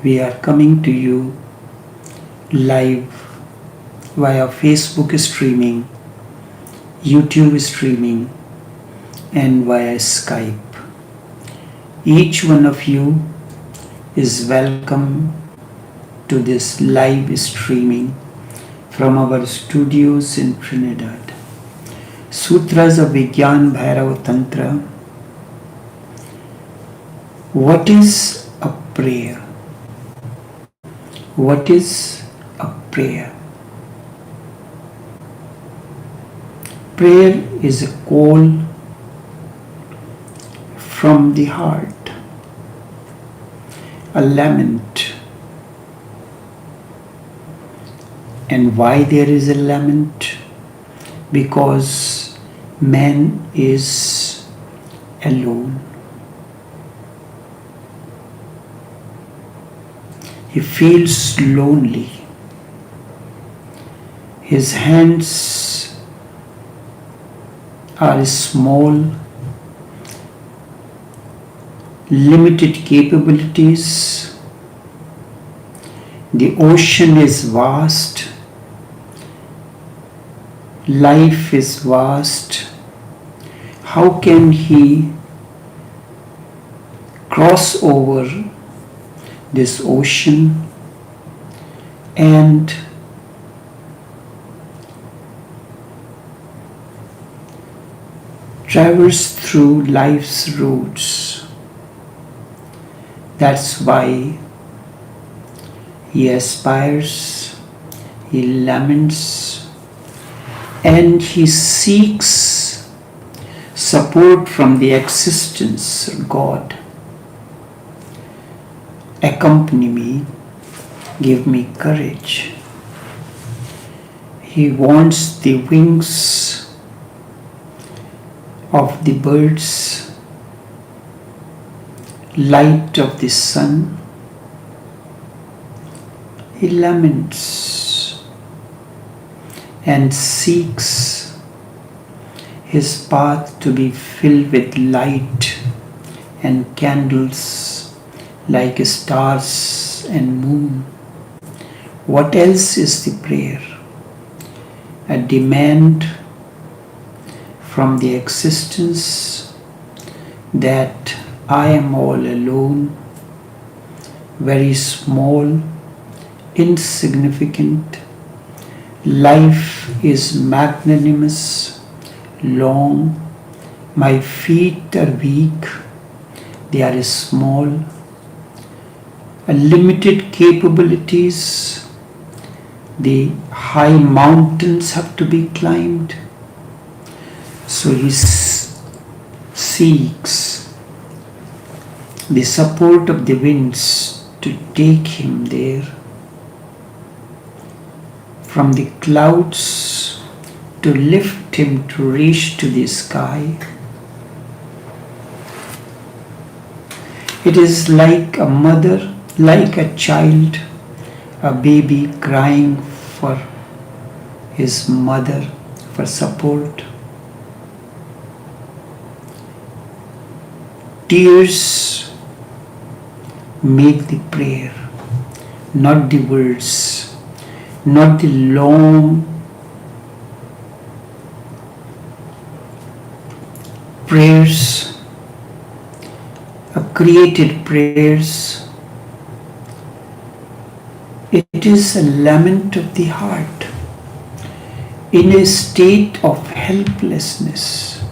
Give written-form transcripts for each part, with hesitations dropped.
We are coming to you live via Facebook streaming, YouTube streaming, and via Skype. Each one of you is welcome to this live streaming from our studios in Trinidad. Sutras of Vigyan Bhairav Tantra. What is a prayer? What is a prayer? Prayer is a call from the heart, a lament. And why there is a lament? Because man is alone. He feels lonely. His hands are small, limited capabilities. The ocean is vast. Life is vast. How can he cross over this ocean and traverse through life's roads? That's why he aspires, he laments, and he seeks support from the existence, God. Accompany me, give me courage. He wants the wings of the birds, light of the sun. He laments and seeks his path to be filled with light and candles like stars and moon. What else is the prayer? A demand from the existence that I am all alone, very small, insignificant. Life is magnanimous, long. My feet are weak, they are small. Limited capabilities. The high mountains have to be climbed. So he seeks the support of the winds to take him there. From the clouds to lift him to reach to the sky. It is like a mother, like a child, a baby crying for his mother for support. Tears make the prayer, not the words, not the long prayers, created prayers. It is a lament of the heart in a state of helplessness.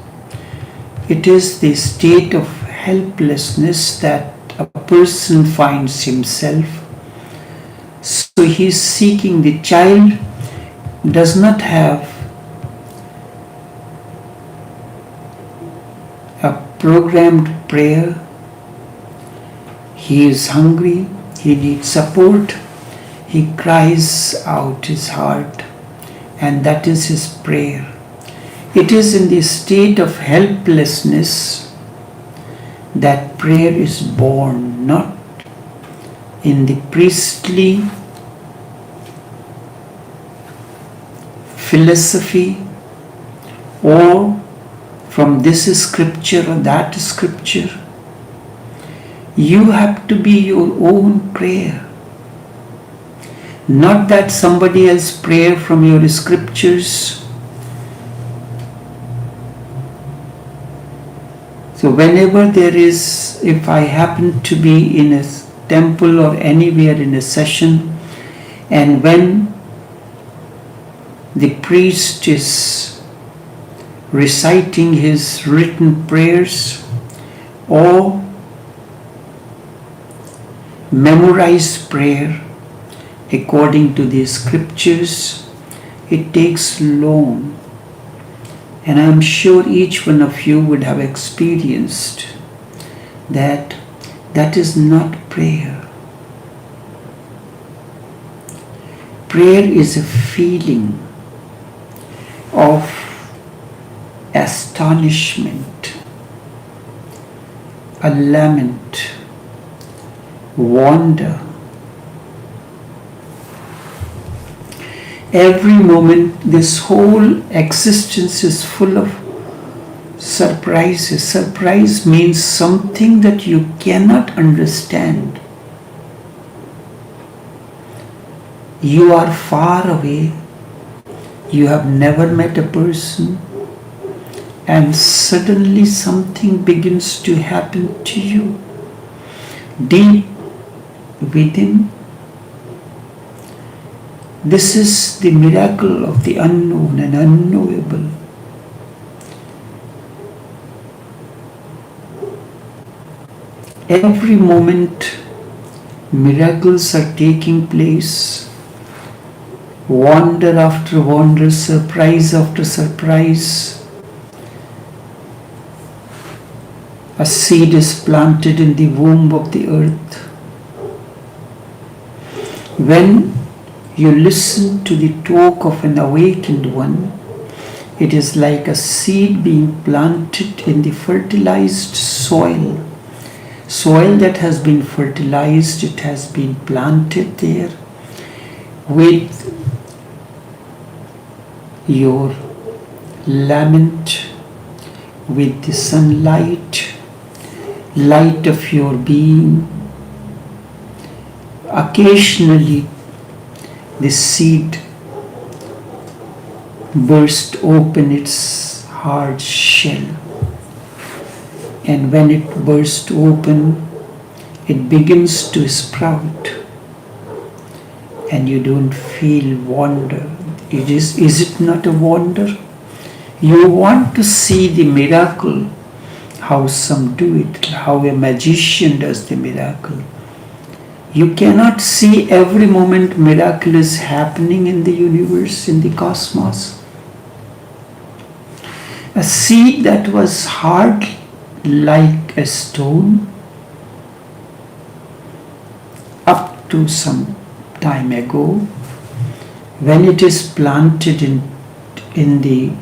It is the state of helplessness that a person finds himself. So he is seeking. The child does not have a programmed prayer. He is hungry, he needs support. He cries out his heart, and that is his prayer. It is in the state of helplessness that prayer is born, not in the priestly philosophy or from this scripture or that scripture. You have to be your own prayer. Not that somebody else prayer from your scriptures. So whenever there is, if I happen to be in a temple or anywhere in a session, and when the priest is reciting his written prayers or memorized prayer according to the scriptures, it takes long. And I am sure each one of you would have experienced that that is not prayer. Prayer is a feeling of astonishment, a lament, wonder. Every moment, this whole existence is full of surprises. Surprise means something that you cannot understand. You are far away. You have never met a person, and suddenly something begins to happen to you. Deep within, this is the miracle of the unknown and unknowable. Every moment, miracles are taking place. Wonder after wonder, surprise after surprise. A seed is planted in the womb of the earth. When you listen to the talk of an awakened one, it is like a seed being planted in the fertilized soil. Soil that has been fertilized, it has been planted there with your lament, with the sunlight, light of your being. Occasionally, the seed burst open its hard shell, and when it bursts open, it begins to sprout, and you don't feel wonder. Is it not a wonder? You want to see the miracle, how some do it, how a magician does the miracle. You cannot see every moment miracle is happening in the universe, in the cosmos. A seed that was hard like a stone up to some time ago, when it is planted in the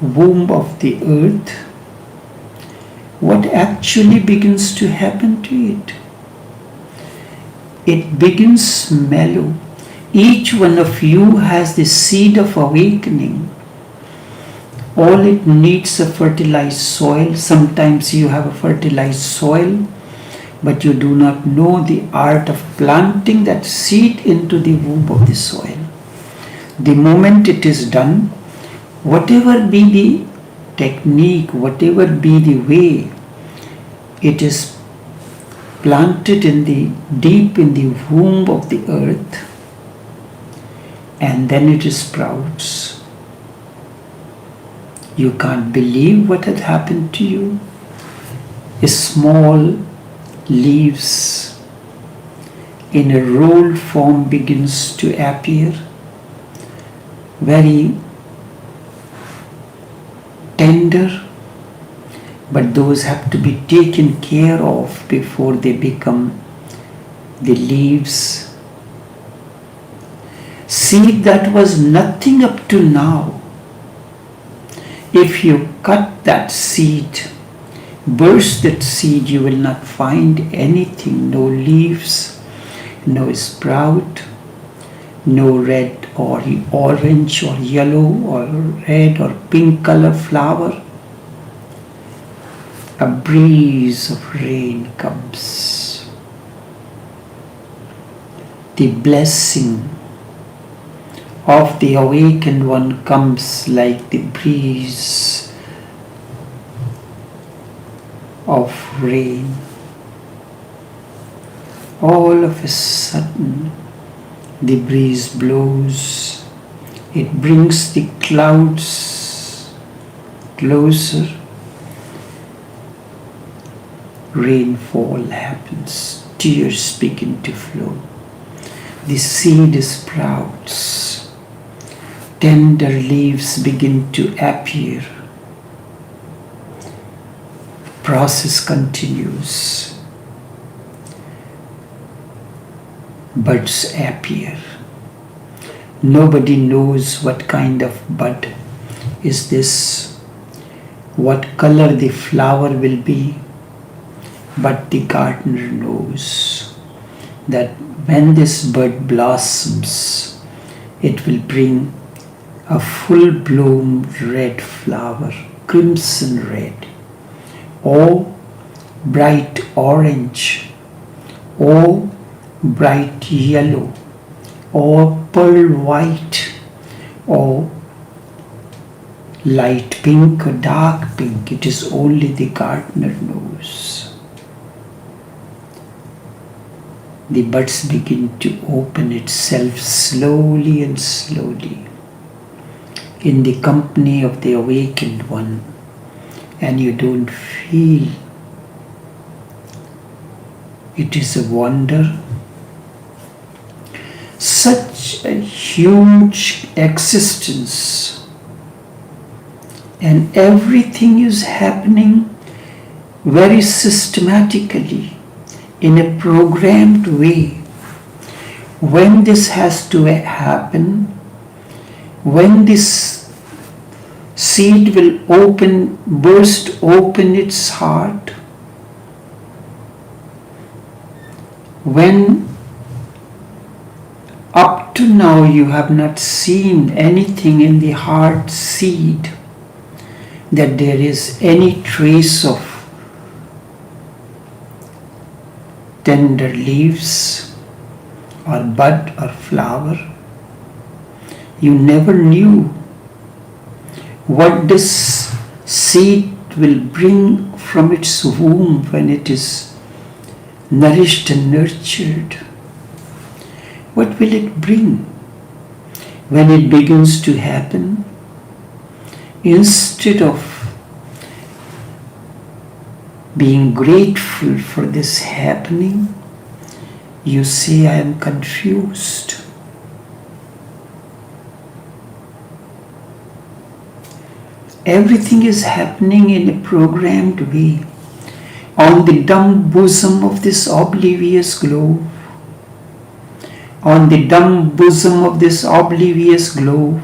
womb of the earth, what actually begins to happen to it? It begins mellow. Each one of you has the seed of awakening. All it needs a fertilized soil. Sometimes you have a fertilized soil, but you do not know the art of planting that seed into the womb of the soil. The moment it is done, whatever be the technique, whatever be the way, it is planted deep in the womb of the earth, and then it sprouts. You can't believe what had happened to you. Small leaves in a rolled form begins to appear, very tender, but those have to be taken care of before they become the leaves. Seed that was nothing up to now, if you cut that seed, burst that seed, you will not find anything, no leaves, no sprout, no red or orange or yellow or red or pink color flower. a breeze of rain comes. The blessing of the awakened one comes like the breeze of rain. All of a sudden, the breeze blows. It brings the clouds closer. Rainfall happens. Tears begin to flow. The seed sprouts. Tender leaves begin to appear. Process continues. Buds appear. Nobody knows what kind of bud is this, what color the flower will be, but the gardener knows that when this bud blossoms, it will bring a full-blown red flower, crimson red, or bright orange, or bright yellow, or pearl white, or light pink or dark pink. It is only the gardener knows. The buds begin to open itself slowly and slowly in the company of the awakened one, and you don't feel. It is a wonder. Such a huge existence, and everything is happening very systematically in a programmed way. When this has to happen, when this seed will burst open its heart, when up to now you have not seen anything in the heart seed, that there is any trace of tender leaves or bud or flower. You never knew what this seed will bring from its womb when it is nourished and nurtured. What will it bring when it begins to happen? Instead of being grateful for this happening, you say, I am confused. Everything is happening in a programmed way on the dumb bosom of this oblivious globe. On the dumb bosom of this oblivious globe,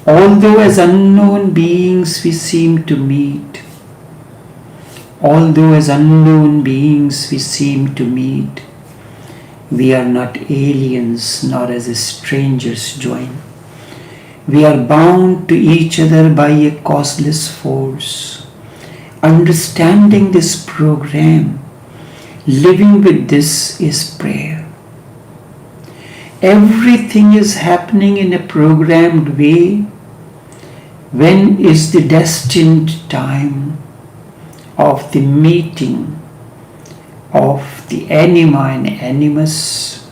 although as unknown beings we seem to meet, although as unknown beings we seem to meet, we are not aliens nor as strangers join. We are bound to each other by a causeless force. Understanding this program, living with this is prayer. Everything is happening in a programmed way. When is the destined time of the meeting of the anima and animus,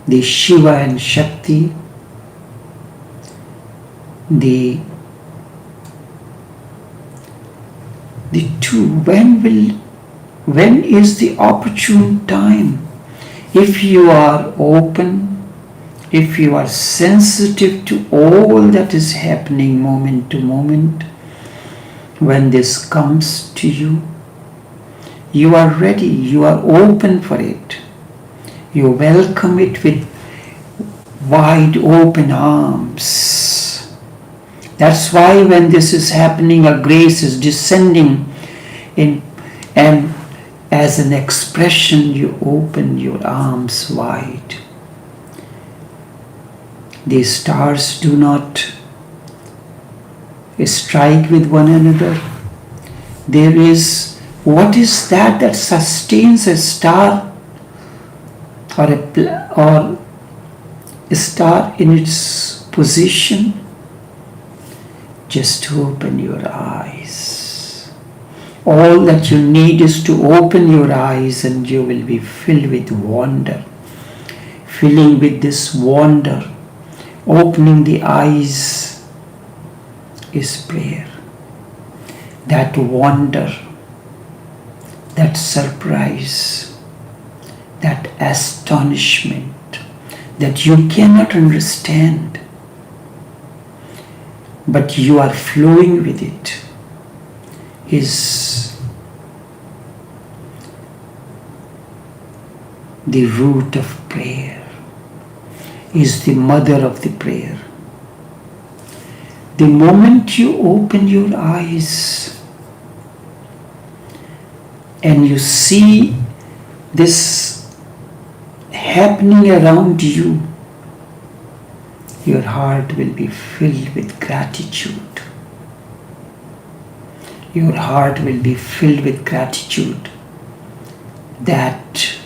the Shiva and Shakti, the two? When is the opportune time? If you are open, if you are sensitive to all that is happening moment to moment, when this comes to you, you are ready, you are open for it. You welcome it with wide open arms. That's why when this is happening, a grace is descending in, and as an expression, you open your arms wide. The stars do not strike with one another. There is, what is that that sustains a star or a star in its position? Just open your eyes. All that you need is to open your eyes and you will be filled with wonder. Filling with this wonder, opening the eyes is prayer. That wonder, that surprise, that astonishment that you cannot understand, but you are flowing with it, is the root of prayer, is the mother of the prayer. The moment you open your eyes and you see this happening around you, your heart will be filled with gratitude. Your heart will be filled with gratitude. That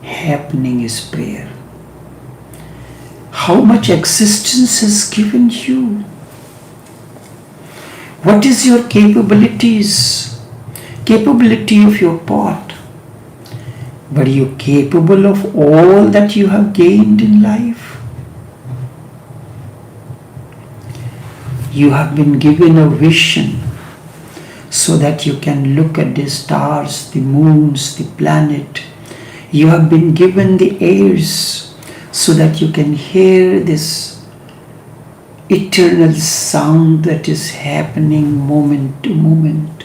happening is prayer. How much existence is given you? What is your capabilities? Capability of your part. But are you capable of all that you have gained in life? You have been given a vision so that you can look at the stars, the moons, the planet. You have been given the ears so that you can hear this eternal sound that is happening moment to moment.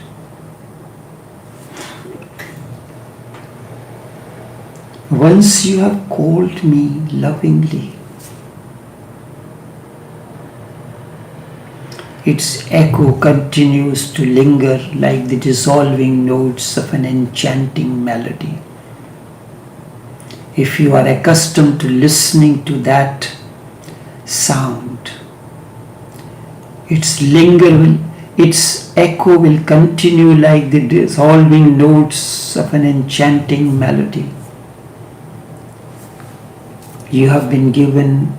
Once you have called me lovingly, its echo continues to linger like the dissolving notes of an enchanting melody. If you are accustomed to listening to that sound, its echo will continue like the dissolving notes of an enchanting melody. You have been given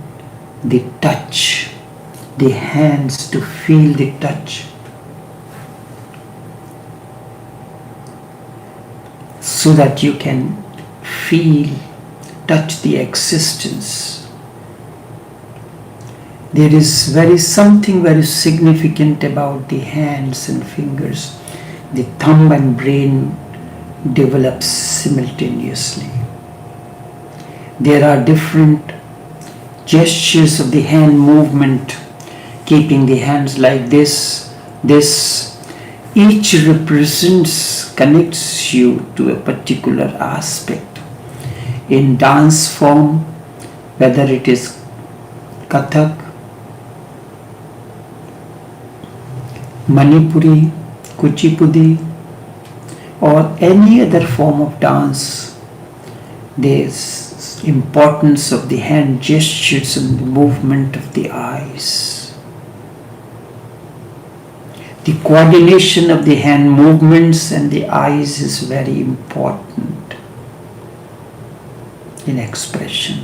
the touch, the hands to feel the touch, so that you can touch the existence. There is something very significant about the hands and fingers. The thumb and brain develop simultaneously. There are different gestures of the hand movement, keeping the hands like this. Each connects you to a particular aspect. In dance form, whether it is Kathak, Manipuri, Kuchipudi, or any other form of dance, there's importance of the hand gestures and the movement of the eyes. The coordination of the hand movements and the eyes is very important in expression.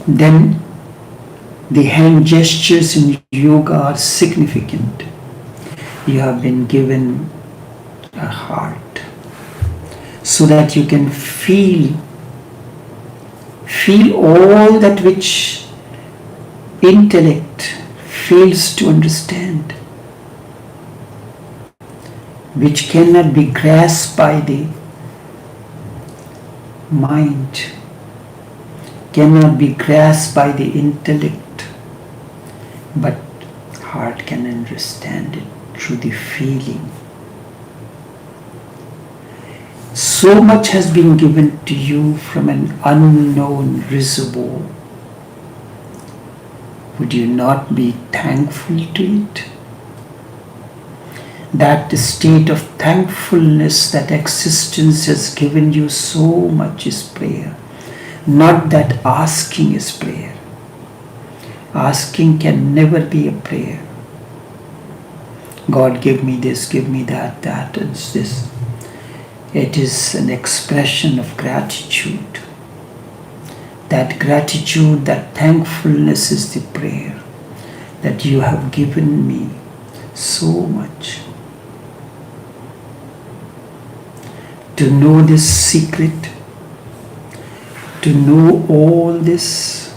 Then the hand gestures in yoga are significant. You have been given a heart so that you can feel all that which intellect fails to understand, which cannot be grasped by the mind, cannot be grasped by the intellect, but heart can understand it through the feeling. So much has been given to you from an unknown reservoir. Would you not be thankful to it? That state of thankfulness that existence has given you so much is prayer. Not that asking is prayer. Asking can never be a prayer. God, give me this, give me that, that is this. It is an expression of gratitude. That gratitude, that thankfulness is the prayer, that you have given me so much. To know this secret, to know all this,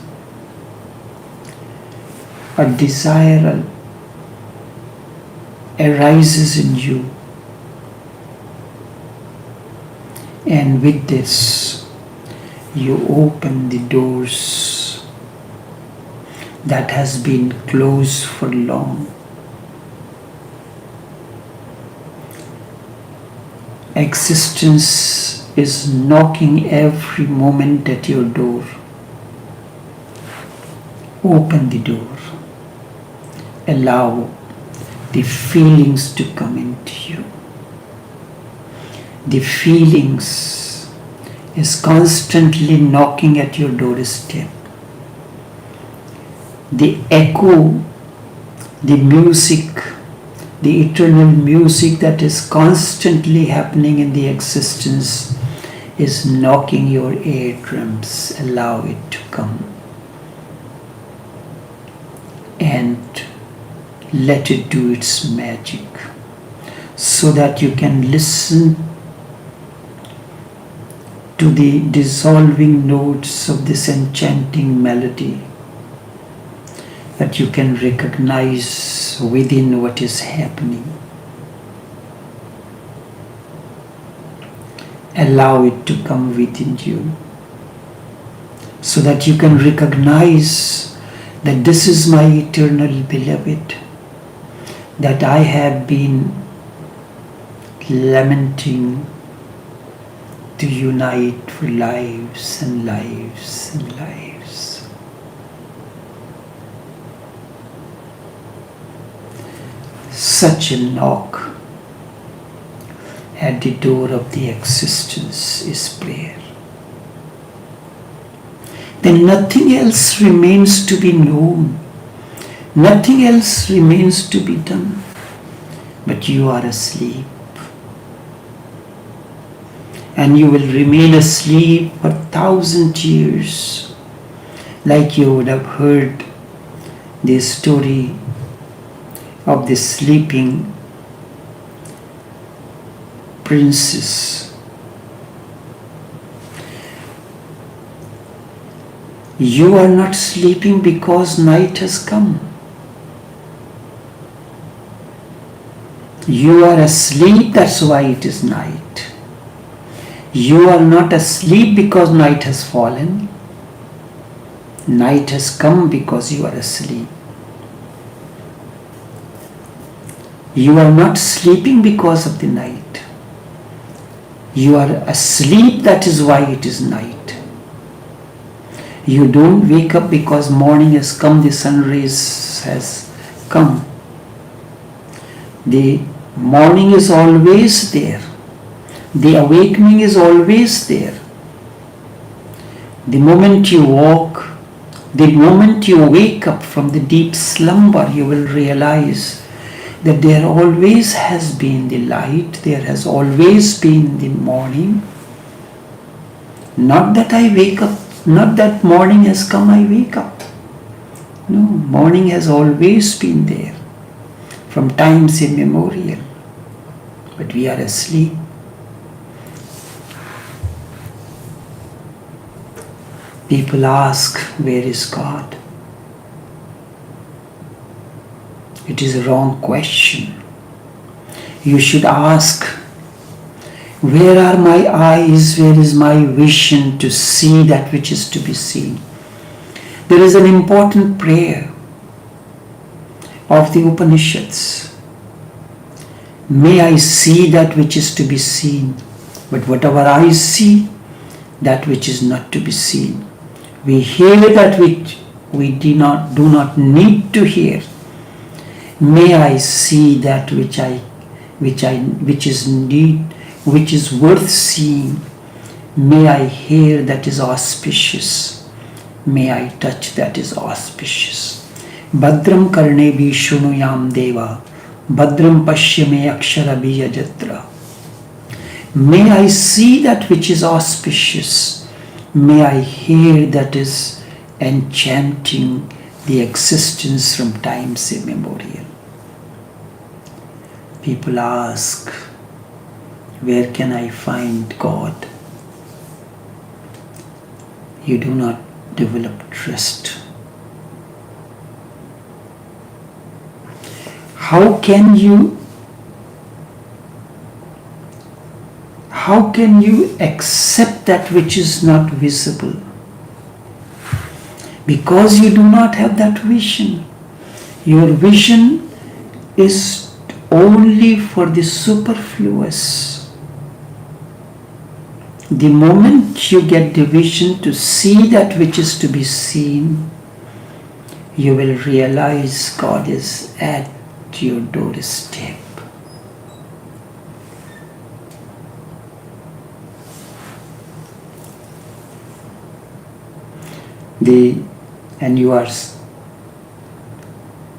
a desire arises in you, and with this you open the doors that has been closed for long. Existence is knocking every moment at your door. Open the door. Allow the feelings to come into you. The feelings is constantly knocking at your doorstep. The echo, the music, the eternal music that is constantly happening in the existence is knocking your eardrums. Allow it to come. And let it do its magic so that you can listen to the dissolving notes of this enchanting melody, that you can recognize within what is happening. Allow it to come within you so that you can recognize that this is my eternal beloved, that I have been lamenting to unite for lives and lives and lives. Such a knock at the door of the existence is prayer. Then nothing else remains to be known. Nothing else remains to be done. But you are asleep. And you will remain asleep for 1,000 years. Like you would have heard the story of the sleeping princess. You are not sleeping because night has come. You are asleep, that's why it is night. You are not asleep because night has fallen. Night has come because you are asleep. You are not sleeping because of the night. You are asleep, that is why it is night. You don't wake up because morning has come, the sun rays has come. The morning is always there. The awakening is always there. The moment you walk, the moment you wake up from the deep slumber, you will realize that there always has been the light, there has always been the morning. Not that I wake up, not that morning has come, I wake up. No, morning has always been there, from times immemorial. But we are asleep. People ask, where is God? It is a wrong question. You should ask, where are my eyes? Where is my vision to see that which is to be seen? There is an important prayer of the Upanishads. May I see that which is to be seen, but whatever I see, that which is not to be seen. We hear that which we do not need to hear. May I see that which is worth seeing. May I hear that is auspicious. May I touch that is auspicious. Badram karnebi shunuyam deva, Badram pashyame akshara bijajatra. May I see that which is auspicious. May I hear that is enchanting the existence from times immemorial. People ask, where can I find God? You do not develop trust. How can you accept that which is not visible? Because you do not have that vision. Your vision is only for the superfluous. The moment you get the vision to see that which is to be seen, you will realize God is at your doorstep. And you are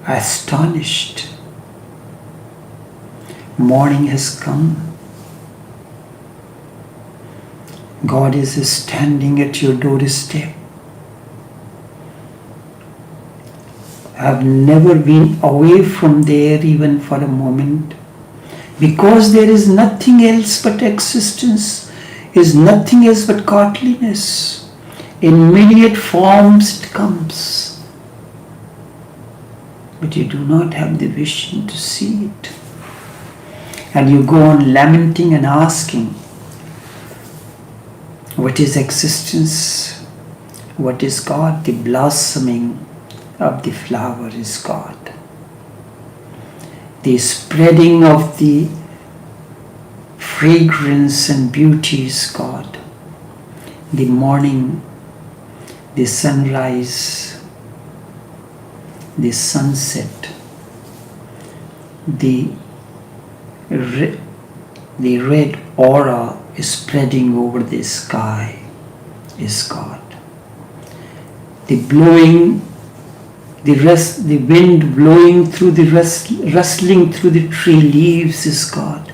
astonished. Morning has come. God is standing at your doorstep. I've never been away from there even for a moment, because there is nothing else but existence, is nothing else but godliness. In myriad forms it comes, but you do not have the vision to see it. And you go on lamenting and asking, what is existence? What is God? The blossoming of the flower is God. The spreading of the fragrance and beauty is God. The morning, the sunrise, the sunset, the red aura spreading over the sky is God. The wind blowing through the rustling through the tree leaves is God.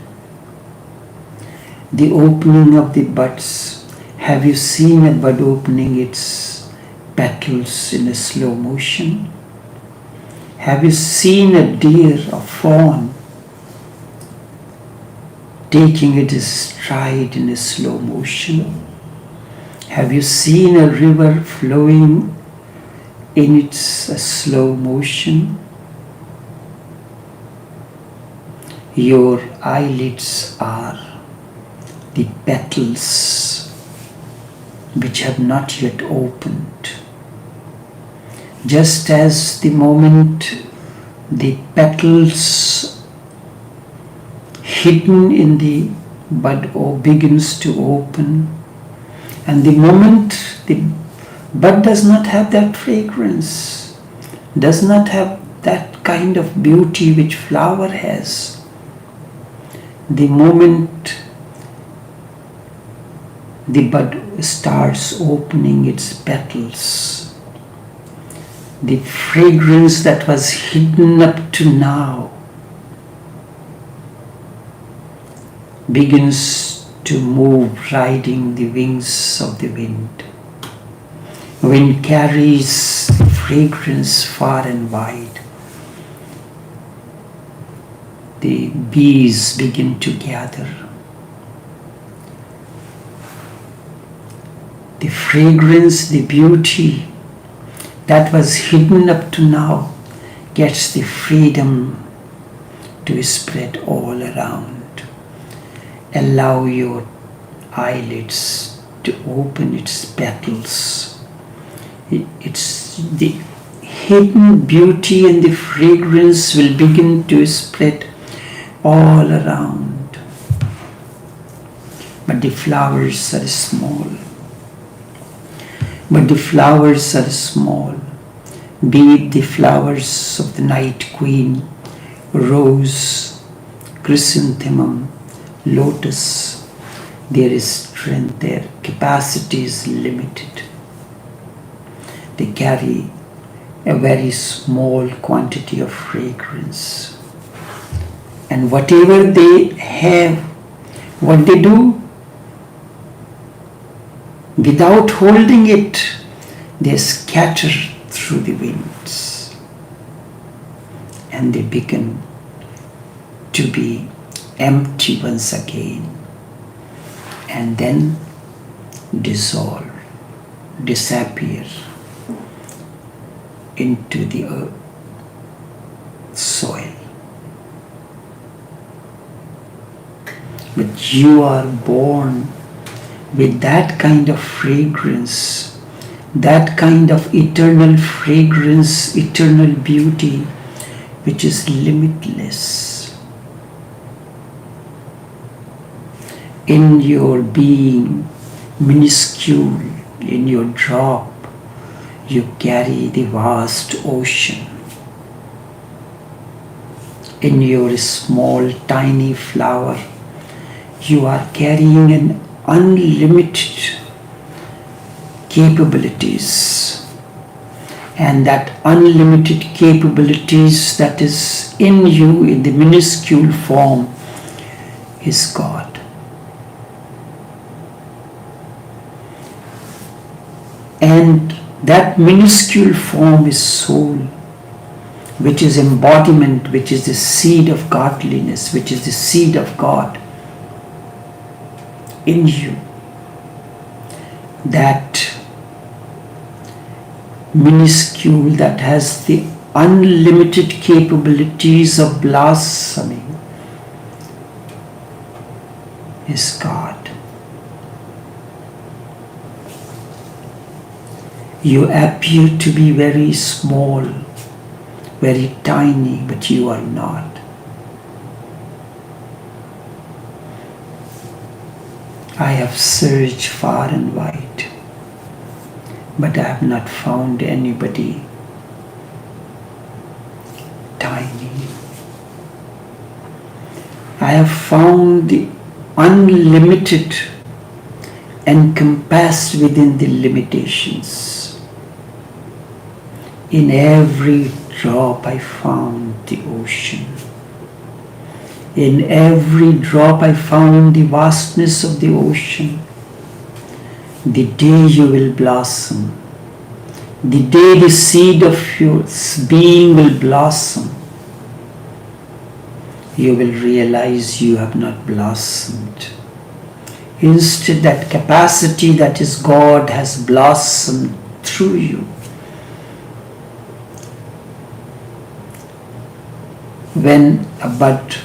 The opening of the buds. Have you seen a bud opening its petals in a slow motion? Have you seen a deer, a fawn, taking it stride in a slow motion? Have you seen a river flowing in its slow motion? Your eyelids are the petals which have not yet opened. Just as the moment the petals hidden in the bud begins to open, and the moment the bud does not have that fragrance, does not have that kind of beauty which flower has, the moment the bud starts opening its petals, the fragrance that was hidden up to now begins to move, riding the wings of the wind. Wind carries fragrance far and wide. The bees begin to gather. The fragrance, the beauty that was hidden up to now gets the freedom to spread all around. Allow your eyelids to open its petals. It's the hidden beauty and the fragrance will begin to spread all around. But the flowers are small. But the flowers are small. Be it the flowers of the night queen, rose, chrysanthemum, lotus, their strength, their capacity is limited. They carry a very small quantity of fragrance. And whatever they have, what they do, without holding it, they scatter through the winds. And they begin to be empty once again. And then dissolve, disappear into the earth, soil. But you are born with that kind of fragrance, that kind of eternal fragrance, eternal beauty, which is limitless. In your being, minuscule, in your drop, you carry the vast ocean. In your small, tiny flower, you are carrying an unlimited capabilities. And that unlimited capabilities that is in you in the minuscule form is God. And that minuscule form is soul, which is embodiment, which is the seed of godliness, which is the seed of God in you. That minuscule that has the unlimited capabilities of blossoming is God. You appear to be very small, very tiny, but you are not. I have searched far and wide, but I have not found anybody tiny. I have found the unlimited encompassed within the limitations. In every drop I found the ocean. In every drop I found the vastness of the ocean. The day you will blossom, the day the seed of your being will blossom, you will realize you have not blossomed. Instead, that capacity that is God has blossomed through you. When a bud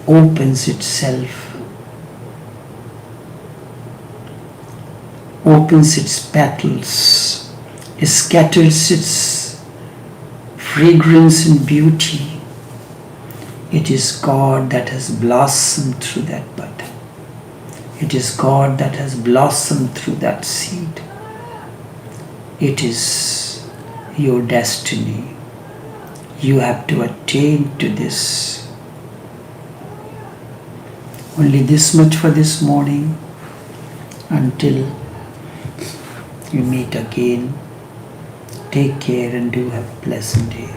opens itself, opens its petals, scatters its fragrance and beauty, it is God that has blossomed through that bud. It is God that has blossomed through that seed. It is your destiny. You have to attain to this. Only this much for this morning. Until you meet again, take care and do have a pleasant day.